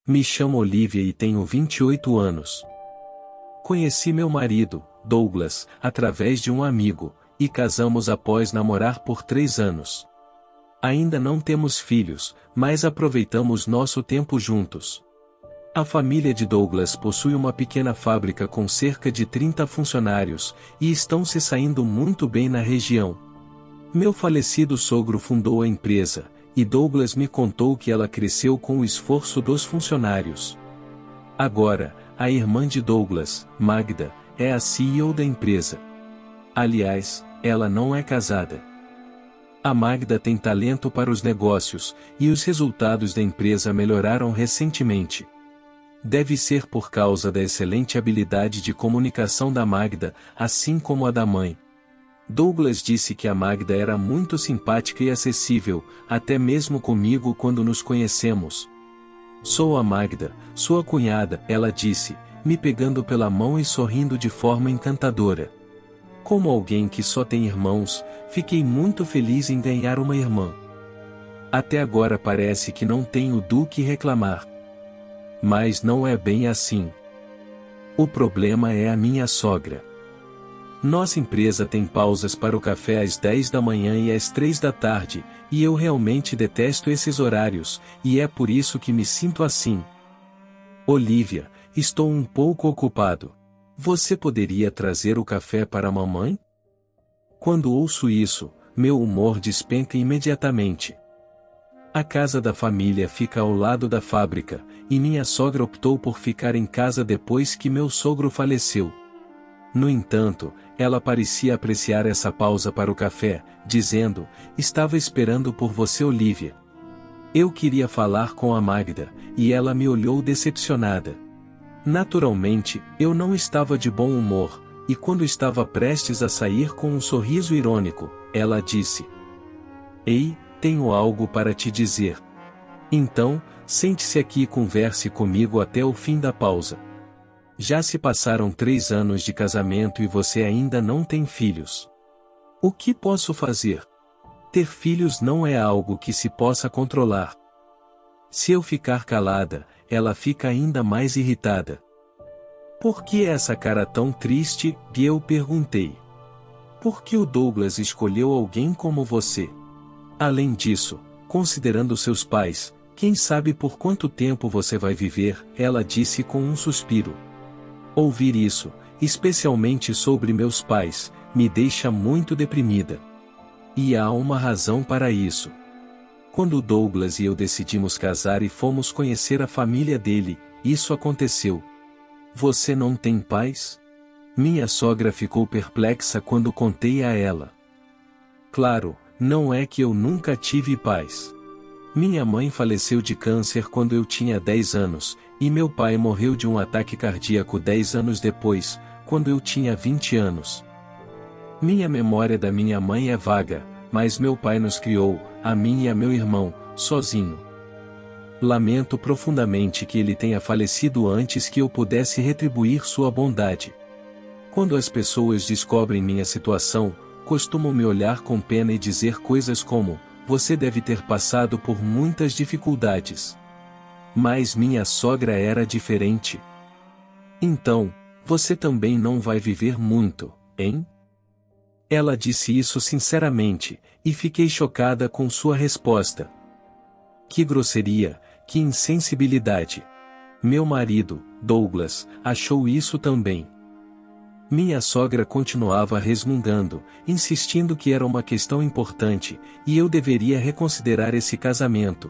Me chamo Olivia e tenho 28 anos. Conheci meu marido, Douglas, através de um amigo, e casamos após namorar por 3 anos. Ainda não temos filhos, mas aproveitamos nosso tempo juntos. A família de Douglas possui uma pequena fábrica com cerca de 30 funcionários, e estão se saindo muito bem na região. Meu falecido sogro fundou a empresa, e Douglas me contou que ela cresceu com o esforço dos funcionários. Agora, a irmã de Douglas, Magda, é a CEO da empresa. Aliás, ela não é casada. A Magda tem talento para os negócios, e os resultados da empresa melhoraram recentemente. Deve ser por causa da excelente habilidade de comunicação da Magda, assim como a da mãe. Douglas disse que a Magda era muito simpática e acessível, até mesmo comigo quando nos conhecemos. Sou a Magda, sua cunhada, ela disse, me pegando pela mão e sorrindo de forma encantadora. Como alguém que só tem irmãos, fiquei muito feliz em ganhar uma irmã. Até agora parece que não tenho do que reclamar. Mas não é bem assim. O problema é a minha sogra. Nossa empresa tem pausas para o café às 10 da manhã e às 3 da tarde, e eu realmente detesto esses horários, e é por isso que me sinto assim. Olivia, estou um pouco ocupado. Você poderia trazer o café para a mamãe? Quando ouço isso, meu humor despenca imediatamente. A casa da família fica ao lado da fábrica, e minha sogra optou por ficar em casa depois que meu sogro faleceu. No entanto, ela parecia apreciar essa pausa para o café, dizendo, estava esperando por você, Olivia. Eu queria falar com a Magda, e ela me olhou decepcionada. Naturalmente, eu não estava de bom humor, e quando estava prestes a sair com um sorriso irônico, ela disse: Ei, tenho algo para te dizer. Então, sente-se aqui e converse comigo até o fim da pausa. Já se passaram 3 anos de casamento e você ainda não tem filhos. O que posso fazer? Ter filhos não é algo que se possa controlar. Se eu ficar calada, ela fica ainda mais irritada. Por que essa cara tão triste? Eu perguntei. Por que o Douglas escolheu alguém como você? Além disso, considerando seus pais, quem sabe por quanto tempo você vai viver, ela disse com um suspiro. Ouvir isso, especialmente sobre meus pais, me deixa muito deprimida. E há uma razão para isso. Quando Douglas e eu decidimos casar e fomos conhecer a família dele, isso aconteceu. Você não tem pais? Minha sogra ficou perplexa quando contei a ela. Claro, não é que eu nunca tive pais. Minha mãe faleceu de câncer quando eu tinha 10 anos, e meu pai morreu de um ataque cardíaco 10 anos depois, quando eu tinha 20 anos. Minha memória da minha mãe é vaga, mas meu pai nos criou, a mim e a meu irmão, sozinho. Lamento profundamente que ele tenha falecido antes que eu pudesse retribuir sua bondade. Quando as pessoas descobrem minha situação, costumam me olhar com pena e dizer coisas como: você deve ter passado por muitas dificuldades. Mas minha sogra era diferente. Então, você também não vai viver muito, hein? Ela disse isso sinceramente, e fiquei chocada com sua resposta. Que grosseria, que insensibilidade. Meu marido, Douglas, achou isso também. Minha sogra continuava resmungando, insistindo que era uma questão importante, e eu deveria reconsiderar esse casamento.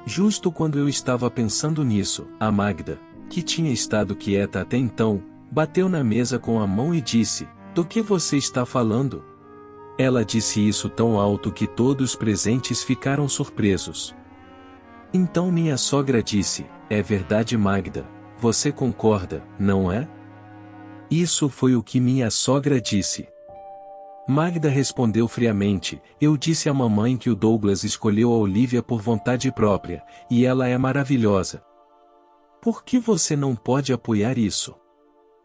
Justo quando eu estava pensando nisso, a Magda, que tinha estado quieta até então, bateu na mesa com a mão e disse: do que você está falando? Ela disse isso tão alto que todos os presentes ficaram surpresos. Então minha sogra disse: é verdade, Magda, você concorda, não é? Isso foi o que minha sogra disse. Magda respondeu friamente: eu disse à mamãe que o Douglas escolheu a Olivia por vontade própria, e ela é maravilhosa. Por que você não pode apoiar isso?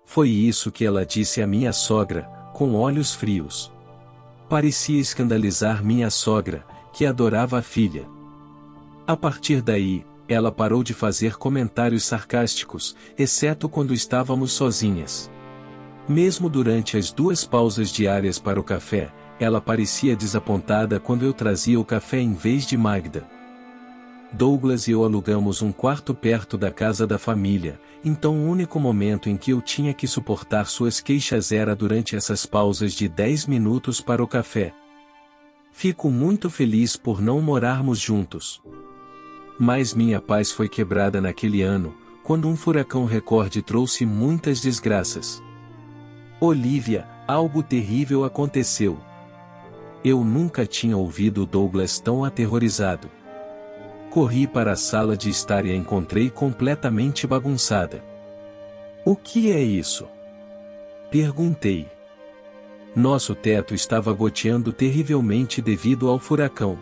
Foi isso que ela disse à minha sogra, com olhos frios. Parecia escandalizar minha sogra, que adorava a filha. A partir daí, ela parou de fazer comentários sarcásticos, exceto quando estávamos sozinhas. Mesmo durante as 2 pausas diárias para o café, ela parecia desapontada quando eu trazia o café em vez de Magda. Douglas e eu alugamos um quarto perto da casa da família, então o único momento em que eu tinha que suportar suas queixas era durante essas pausas de 10 minutos para o café. Fico muito feliz por não morarmos juntos. Mas minha paz foi quebrada naquele ano, quando um furacão recorde trouxe muitas desgraças. Olivia, algo terrível aconteceu. Eu nunca tinha ouvido Douglas tão aterrorizado. Corri para a sala de estar e a encontrei completamente bagunçada. O que é isso? Perguntei. Nosso teto estava goteando terrivelmente devido ao furacão.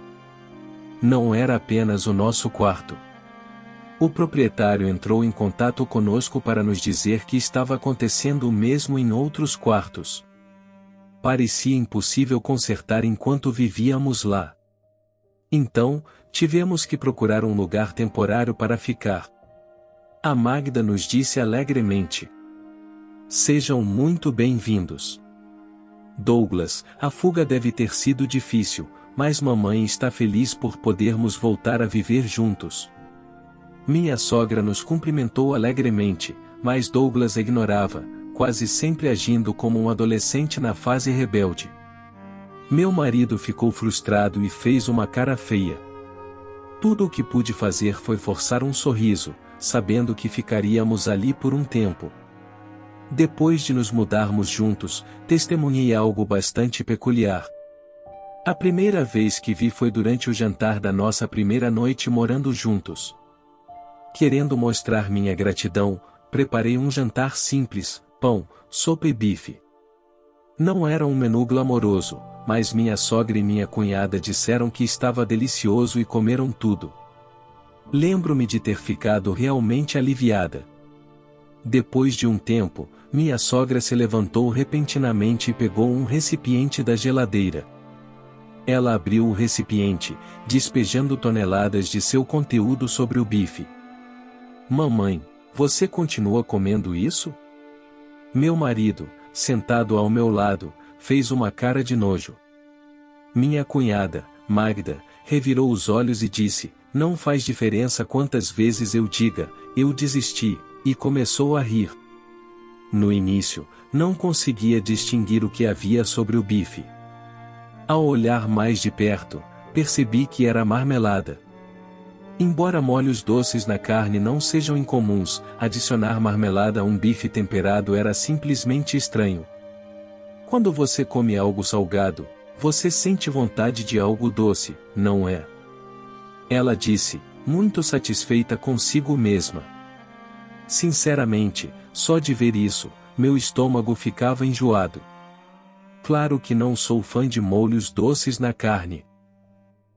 Não era apenas o nosso quarto. O proprietário entrou em contato conosco para nos dizer que estava acontecendo o mesmo em outros quartos. Parecia impossível consertar enquanto vivíamos lá. Então, tivemos que procurar um lugar temporário para ficar. A Magda nos disse alegremente: "Sejam muito bem-vindos. Douglas, a fuga deve ter sido difícil, mas mamãe está feliz por podermos voltar a viver juntos." Minha sogra nos cumprimentou alegremente, mas Douglas a ignorava, quase sempre agindo como um adolescente na fase rebelde. Meu marido ficou frustrado e fez uma cara feia. Tudo o que pude fazer foi forçar um sorriso, sabendo que ficaríamos ali por um tempo. Depois de nos mudarmos juntos, testemunhei algo bastante peculiar. A primeira vez que vi foi durante o jantar da nossa primeira noite morando juntos. Querendo mostrar minha gratidão, preparei um jantar simples: pão, sopa e bife. Não era um menu glamouroso, mas minha sogra e minha cunhada disseram que estava delicioso e comeram tudo. Lembro-me de ter ficado realmente aliviada. Depois de um tempo, minha sogra se levantou repentinamente e pegou um recipiente da geladeira. Ela abriu o recipiente, despejando toneladas de seu conteúdo sobre o bife. "Mamãe, você continua comendo isso?" Meu marido, sentado ao meu lado, fez uma cara de nojo. Minha cunhada, Magda, revirou os olhos e disse: "Não faz diferença quantas vezes eu diga, eu desisti", e começou a rir. No início, não conseguia distinguir o que havia sobre o bife. Ao olhar mais de perto, percebi que era marmelada. Embora molhos doces na carne não sejam incomuns, adicionar marmelada a um bife temperado era simplesmente estranho. Quando você come algo salgado, você sente vontade de algo doce, não é? Ela disse, muito satisfeita consigo mesma. Sinceramente, só de ver isso, meu estômago ficava enjoado. Claro que não sou fã de molhos doces na carne.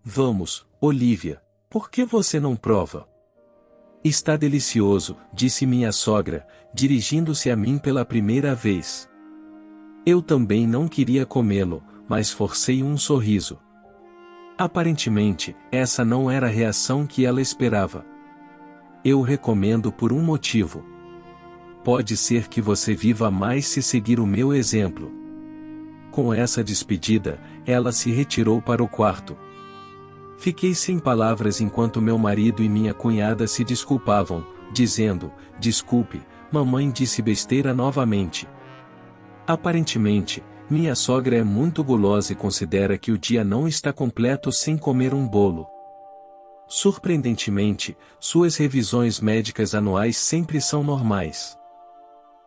"Vamos, Olivia, por que você não prova?" "Está delicioso", disse minha sogra, dirigindo-se a mim pela primeira vez. Eu também não queria comê-lo, mas forcei um sorriso. Aparentemente, essa não era a reação que ela esperava. Eu recomendo por um motivo. Pode ser que você viva mais se seguir o meu exemplo. Com essa despedida, ela se retirou para o quarto. Fiquei sem palavras enquanto meu marido e minha cunhada se desculpavam, dizendo: "Desculpe, mamãe disse besteira novamente." Aparentemente, minha sogra é muito gulosa e considera que o dia não está completo sem comer um bolo. Surpreendentemente, suas revisões médicas anuais sempre são normais.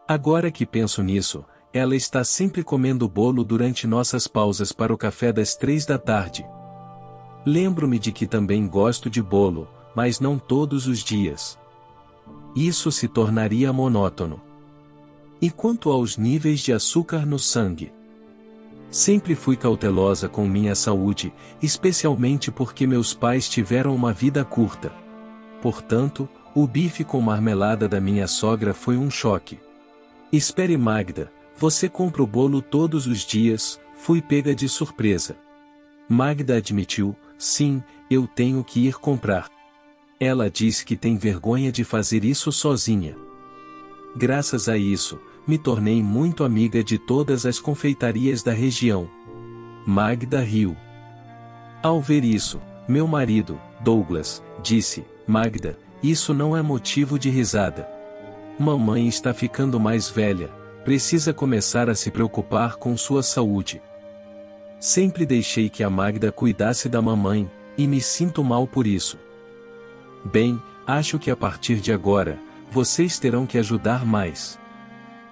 Agora que penso nisso, ela está sempre comendo bolo durante nossas pausas para o café das 3 da tarde. Lembro-me de que também gosto de bolo, mas não todos os dias. Isso se tornaria monótono. E quanto aos níveis de açúcar no sangue? Sempre fui cautelosa com minha saúde, especialmente porque meus pais tiveram uma vida curta. Portanto, o bife com marmelada da minha sogra foi um choque. "Espere, Magda, você compra o bolo todos os dias?" Fui pega de surpresa. Magda admitiu: "Sim, eu tenho que ir comprar." Ela diz que tem vergonha de fazer isso sozinha. Graças a isso, me tornei muito amiga de todas as confeitarias da região. Magda riu. Ao ver isso, meu marido, Douglas, disse: Magda, isso não é motivo de risada. Mamãe está ficando mais velha, precisa começar a se preocupar com sua saúde. Sempre deixei que a Magda cuidasse da mamãe, e me sinto mal por isso. Bem, acho que a partir de agora, vocês terão que ajudar mais.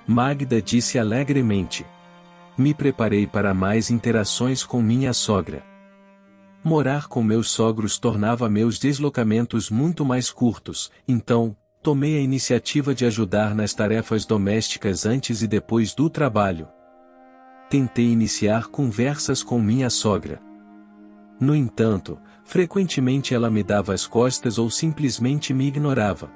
Magda disse alegremente. Me preparei para mais interações com minha sogra. Morar com meus sogros tornava meus deslocamentos muito mais curtos, então, tomei a iniciativa de ajudar nas tarefas domésticas antes e depois do trabalho. Tentei iniciar conversas com minha sogra. No entanto, frequentemente ela me dava as costas ou simplesmente me ignorava.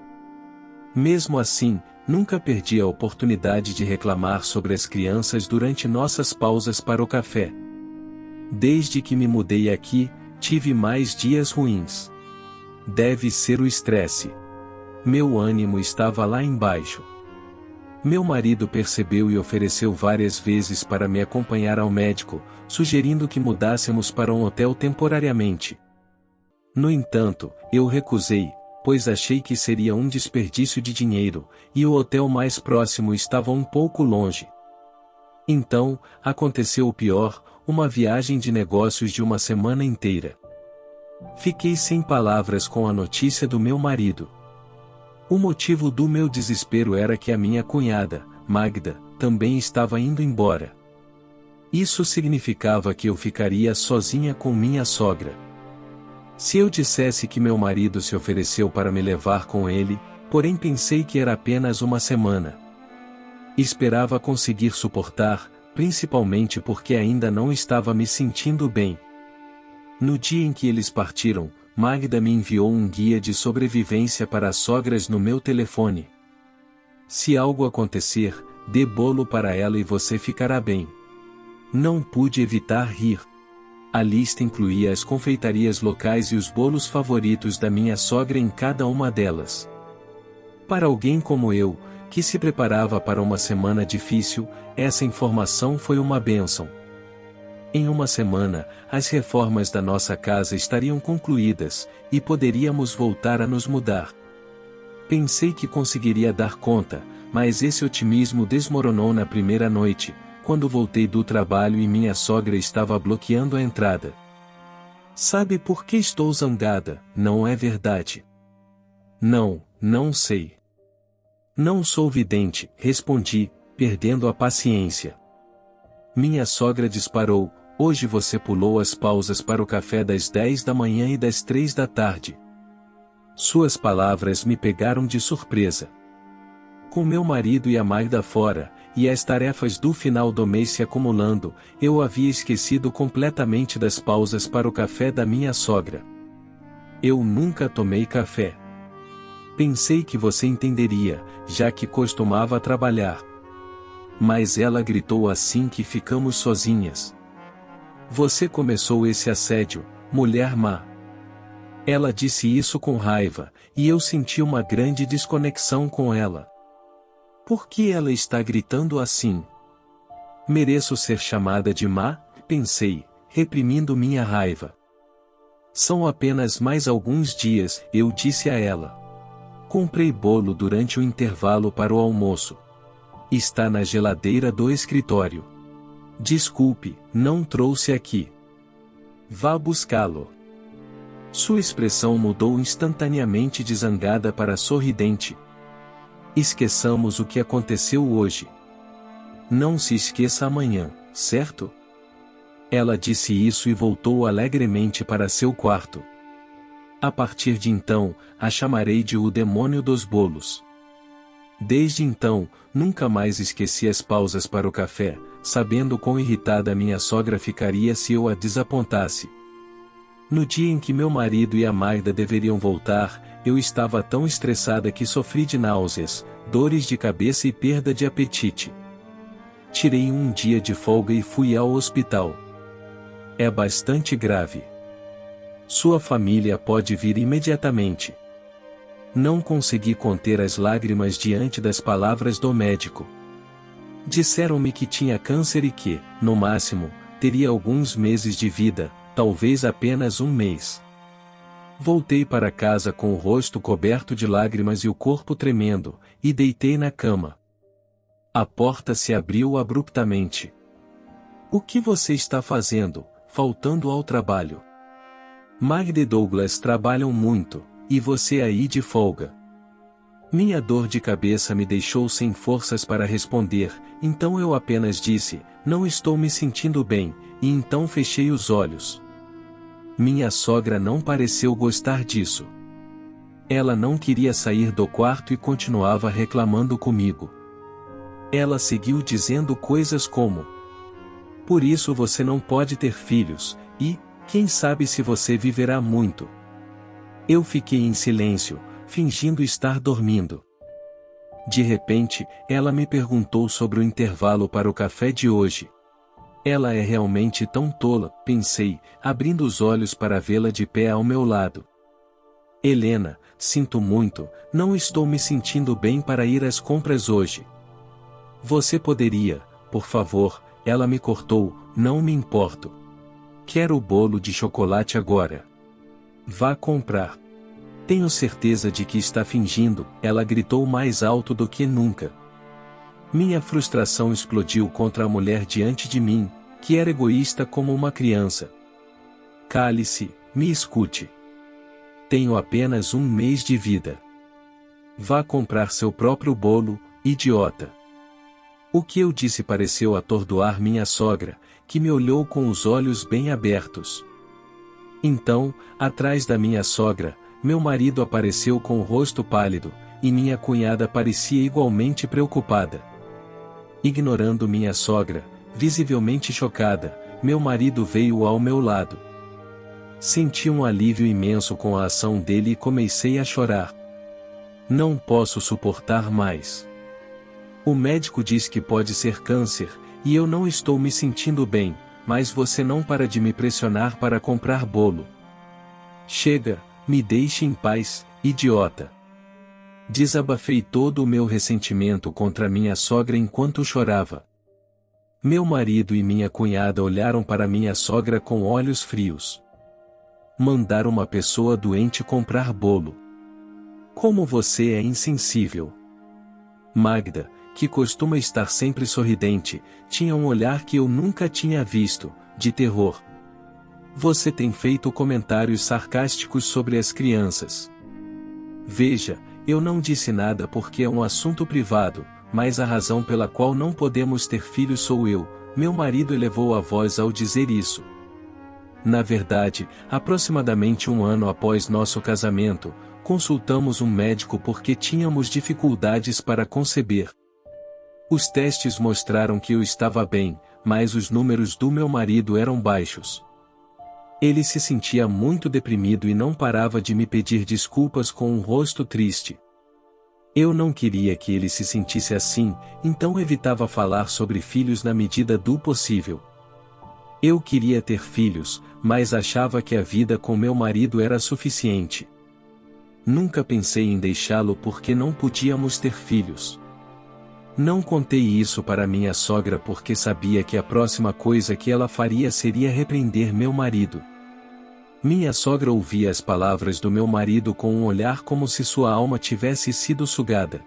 Mesmo assim, nunca perdi a oportunidade de reclamar sobre as crianças durante nossas pausas para o café. Desde que me mudei aqui, tive mais dias ruins. Deve ser o estresse. Meu ânimo estava lá embaixo. Meu marido percebeu e ofereceu várias vezes para me acompanhar ao médico, sugerindo que mudássemos para um hotel temporariamente. No entanto, eu recusei, pois achei que seria um desperdício de dinheiro, e o hotel mais próximo estava um pouco longe. Então, aconteceu o pior, uma viagem de negócios de uma semana inteira. Fiquei sem palavras com a notícia do meu marido. O motivo do meu desespero era que a minha cunhada, Magda, também estava indo embora. Isso significava que eu ficaria sozinha com minha sogra. Se eu dissesse que meu marido se ofereceu para me levar com ele, porém pensei que era apenas uma semana. Esperava conseguir suportar, principalmente porque ainda não estava me sentindo bem. No dia em que eles partiram, Magda me enviou um guia de sobrevivência para as sogras no meu telefone. Se algo acontecer, dê bolo para ela e você ficará bem. Não pude evitar rir. A lista incluía as confeitarias locais e os bolos favoritos da minha sogra em cada uma delas. Para alguém como eu, que se preparava para uma semana difícil, essa informação foi uma bênção. Em uma semana, as reformas da nossa casa estariam concluídas, e poderíamos voltar a nos mudar. Pensei que conseguiria dar conta, mas esse otimismo desmoronou na primeira noite, quando voltei do trabalho e minha sogra estava bloqueando a entrada. Sabe por que estou zangada, não é verdade? Não, não sei. Não sou vidente, respondi, perdendo a paciência. Minha sogra disparou: hoje você pulou as pausas para o café das 10 da manhã e das 3 da tarde. Suas palavras me pegaram de surpresa. Com meu marido e a Magda fora, e as tarefas do final do mês se acumulando, eu havia esquecido completamente das pausas para o café da minha sogra. Eu nunca tomei café. Pensei que você entenderia, já que costumava trabalhar. Mas ela gritou assim que ficamos sozinhas. Você começou esse assédio, mulher má. Ela disse isso com raiva, e eu senti uma grande desconexão com ela. Por que ela está gritando assim? Mereço ser chamada de má? Pensei, reprimindo minha raiva. São apenas mais alguns dias, eu disse a ela. Comprei bolo durante o intervalo para o almoço. Está na geladeira do escritório. Desculpe, não trouxe aqui. Vá buscá-lo. Sua expressão mudou instantaneamente de zangada para sorridente. Esqueçamos o que aconteceu hoje. Não se esqueça amanhã, certo? Ela disse isso e voltou alegremente para seu quarto. A partir de então, a chamarei de o demônio dos bolos. Desde então, nunca mais esqueci as pausas para o café, sabendo quão irritada minha sogra ficaria se eu a desapontasse. No dia em que meu marido e a Magda deveriam voltar, eu estava tão estressada que sofri de náuseas, dores de cabeça e perda de apetite. Tirei um dia de folga e fui ao hospital. É bastante grave. Sua família pode vir imediatamente. Não consegui conter as lágrimas diante das palavras do médico. Disseram-me que tinha câncer e que, no máximo, teria alguns meses de vida, talvez apenas um mês. Voltei para casa com o rosto coberto de lágrimas e o corpo tremendo, e deitei na cama. A porta se abriu abruptamente. O que você está fazendo, faltando ao trabalho? Magda e Douglas trabalham muito, e você aí de folga. Minha dor de cabeça me deixou sem forças para responder, então eu apenas disse, não estou me sentindo bem, e então fechei os olhos. Minha sogra não pareceu gostar disso. Ela não queria sair do quarto e continuava reclamando comigo. Ela seguiu dizendo coisas como: por isso você não pode ter filhos, e, quem sabe se você viverá muito. Eu fiquei em silêncio, fingindo estar dormindo. De repente, ela me perguntou sobre o intervalo para o café de hoje. Ela é realmente tão tola, pensei, abrindo os olhos para vê-la de pé ao meu lado. Helena, sinto muito, não estou me sentindo bem para ir às compras hoje. Você poderia, por favor, ela me cortou, não me importo. Quero o bolo de chocolate agora. Vá comprar. Tenho certeza de que está fingindo, ela gritou mais alto do que nunca. Minha frustração explodiu contra a mulher diante de mim, que era egoísta como uma criança. Cale-se, me escute. Tenho apenas um mês de vida. Vá comprar seu próprio bolo, idiota. O que eu disse pareceu atordoar minha sogra, que me olhou com os olhos bem abertos. Então, atrás da minha sogra, meu marido apareceu com o rosto pálido, e minha cunhada parecia igualmente preocupada. Ignorando minha sogra, visivelmente chocada, meu marido veio ao meu lado. Senti um alívio imenso com a ação dele e comecei a chorar. Não posso suportar mais. O médico diz que pode ser câncer, e eu não estou me sentindo bem, mas você não para de me pressionar para comprar bolo. Chega, me deixe em paz, idiota. Desabafei todo o meu ressentimento contra minha sogra enquanto chorava. Meu marido e minha cunhada olharam para minha sogra com olhos frios. Mandar uma pessoa doente comprar bolo. Como você é insensível. Magda, que costuma estar sempre sorridente, tinha um olhar que eu nunca tinha visto, de terror. Você tem feito comentários sarcásticos sobre as crianças. Veja, eu não disse nada porque é um assunto privado, mas a razão pela qual não podemos ter filhos sou eu, meu marido elevou a voz ao dizer isso. Na verdade, aproximadamente um ano após nosso casamento, consultamos um médico porque tínhamos dificuldades para conceber. Os testes mostraram que eu estava bem, mas os números do meu marido eram baixos. Ele se sentia muito deprimido e não parava de me pedir desculpas com um rosto triste. Eu não queria que ele se sentisse assim, então evitava falar sobre filhos na medida do possível. Eu queria ter filhos, mas achava que a vida com meu marido era suficiente. Nunca pensei em deixá-lo porque não podíamos ter filhos. Não contei isso para minha sogra porque sabia que a próxima coisa que ela faria seria repreender meu marido. Minha sogra ouvia as palavras do meu marido com um olhar como se sua alma tivesse sido sugada.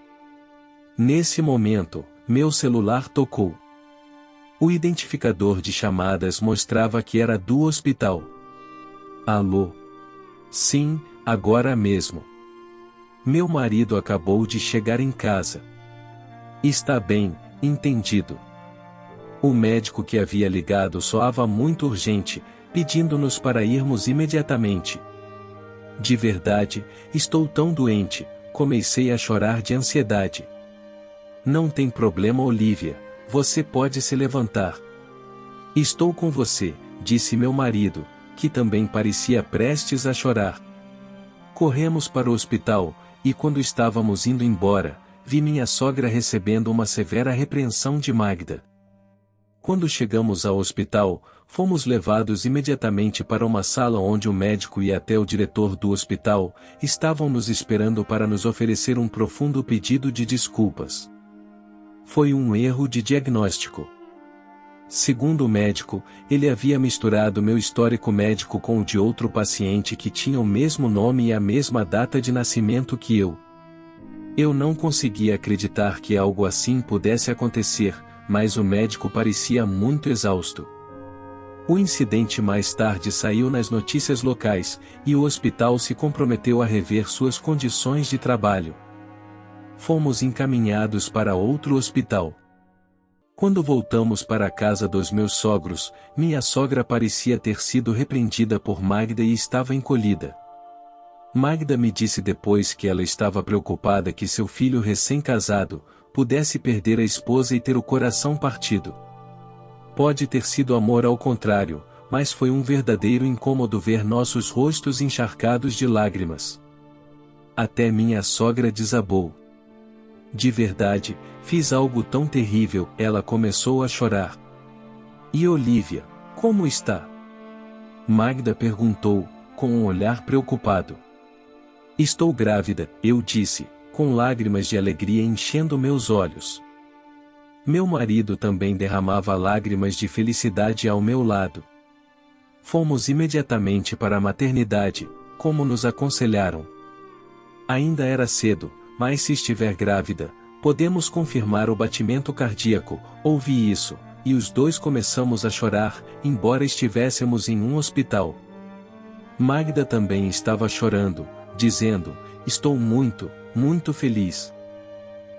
Nesse momento, meu celular tocou. O identificador de chamadas mostrava que era do hospital. Alô? Sim, agora mesmo. Meu marido acabou de chegar em casa. Está bem, entendido. O médico que havia ligado soava muito urgente, pedindo-nos para irmos imediatamente. De verdade, estou tão doente, comecei a chorar de ansiedade. Não tem problema, Olivia, você pode se levantar. Estou com você, disse meu marido, que também parecia prestes a chorar. Corremos para o hospital, e quando estávamos indo embora, vi minha sogra recebendo uma severa repreensão de Magda. Quando chegamos ao hospital, fomos levados imediatamente para uma sala onde o médico e até o diretor do hospital estavam nos esperando para nos oferecer um profundo pedido de desculpas. Foi um erro de diagnóstico. Segundo o médico, ele havia misturado meu histórico médico com o de outro paciente que tinha o mesmo nome e a mesma data de nascimento que eu. Eu não conseguia acreditar que algo assim pudesse acontecer, mas o médico parecia muito exausto. O incidente mais tarde saiu nas notícias locais, e o hospital se comprometeu a rever suas condições de trabalho. Fomos encaminhados para outro hospital. Quando voltamos para a casa dos meus sogros, minha sogra parecia ter sido repreendida por Magda e estava encolhida. Magda me disse depois que ela estava preocupada que seu filho recém-casado pudesse perder a esposa e ter o coração partido. Pode ter sido amor ao contrário, mas foi um verdadeiro incômodo ver nossos rostos encharcados de lágrimas. Até minha sogra desabou. De verdade, fiz algo tão terrível, ela começou a chorar. E Olivia, como está? Magda perguntou, com um olhar preocupado. Estou grávida, eu disse, com lágrimas de alegria enchendo meus olhos. Meu marido também derramava lágrimas de felicidade ao meu lado. Fomos imediatamente para a maternidade, como nos aconselharam. Ainda era cedo, mas se estiver grávida, podemos confirmar o batimento cardíaco. Ouvi isso, e os dois começamos a chorar, embora estivéssemos em um hospital. Magda também estava chorando, dizendo, estou muito, muito feliz.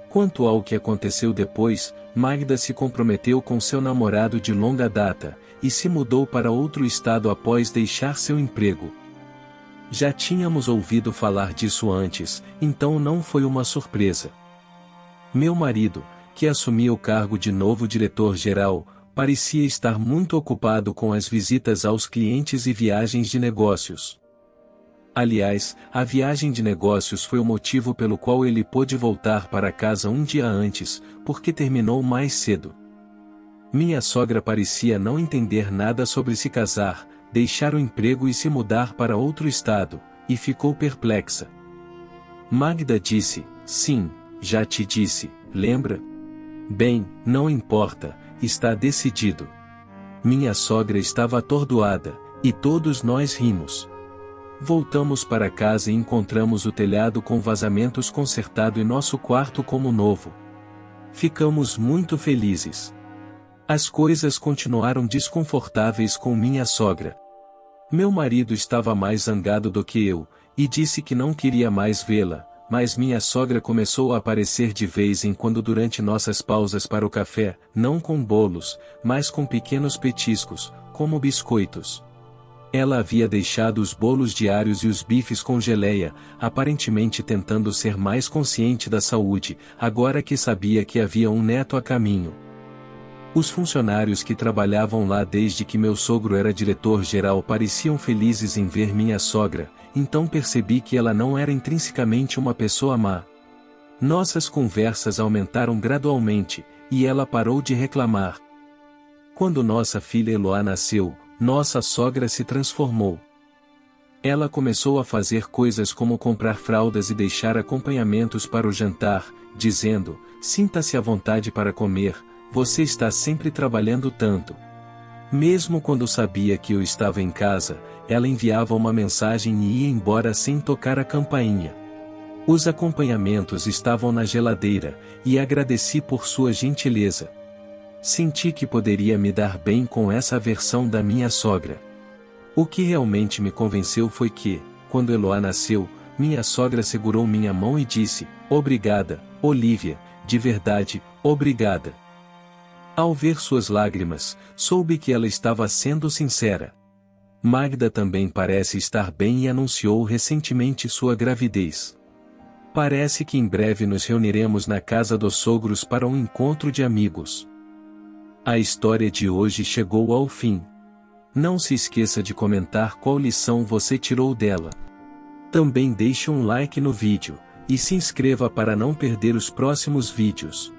Quanto ao que aconteceu depois, Magda se comprometeu com seu namorado de longa data, e se mudou para outro estado após deixar seu emprego. Já tínhamos ouvido falar disso antes, então não foi uma surpresa. Meu marido, que assumia o cargo de novo diretor-geral, parecia estar muito ocupado com as visitas aos clientes e viagens de negócios. Aliás, a viagem de negócios foi o motivo pelo qual ele pôde voltar para casa um dia antes, porque terminou mais cedo. Minha sogra parecia não entender nada sobre se casar, deixar o emprego e se mudar para outro estado, e ficou perplexa. Magda disse, sim, já te disse, lembra? Bem, não importa, está decidido. Minha sogra estava atordoada, e todos nós rimos. Voltamos para casa e encontramos o telhado com vazamentos consertado e nosso quarto como novo. Ficamos muito felizes. As coisas continuaram desconfortáveis com minha sogra. Meu marido estava mais zangado do que eu, e disse que não queria mais vê-la, mas minha sogra começou a aparecer de vez em quando durante nossas pausas para o café, não com bolos, mas com pequenos petiscos, como biscoitos. Ela havia deixado os bolos diários e os bifes com geleia, aparentemente tentando ser mais consciente da saúde, agora que sabia que havia um neto a caminho. Os funcionários que trabalhavam lá desde que meu sogro era diretor-geral pareciam felizes em ver minha sogra, então percebi que ela não era intrinsecamente uma pessoa má. Nossas conversas aumentaram gradualmente, e ela parou de reclamar. Quando nossa filha Eloá nasceu, nossa sogra se transformou. Ela começou a fazer coisas como comprar fraldas e deixar acompanhamentos para o jantar, dizendo, sinta-se à vontade para comer, você está sempre trabalhando tanto. Mesmo quando sabia que eu estava em casa, ela enviava uma mensagem e ia embora sem tocar a campainha. Os acompanhamentos estavam na geladeira, e agradeci por sua gentileza. Senti que poderia me dar bem com essa versão da minha sogra. O que realmente me convenceu foi que, quando Eloá nasceu, minha sogra segurou minha mão e disse, obrigada, Olivia, de verdade, obrigada. Ao ver suas lágrimas, soube que ela estava sendo sincera. Magda também parece estar bem e anunciou recentemente sua gravidez. Parece que em breve nos reuniremos na casa dos sogros para um encontro de amigos. A história de hoje chegou ao fim. Não se esqueça de comentar qual lição você tirou dela. Também deixe um like no vídeo, e se inscreva para não perder os próximos vídeos.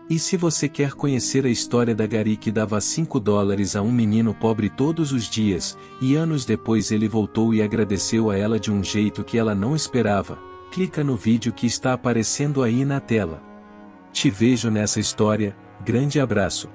E se você quer conhecer a história da Gari que dava $5 a um menino pobre todos os dias, e anos depois ele voltou e agradeceu a ela de um jeito que ela não esperava, clica no vídeo que está aparecendo aí na tela. Te vejo nessa história, grande abraço.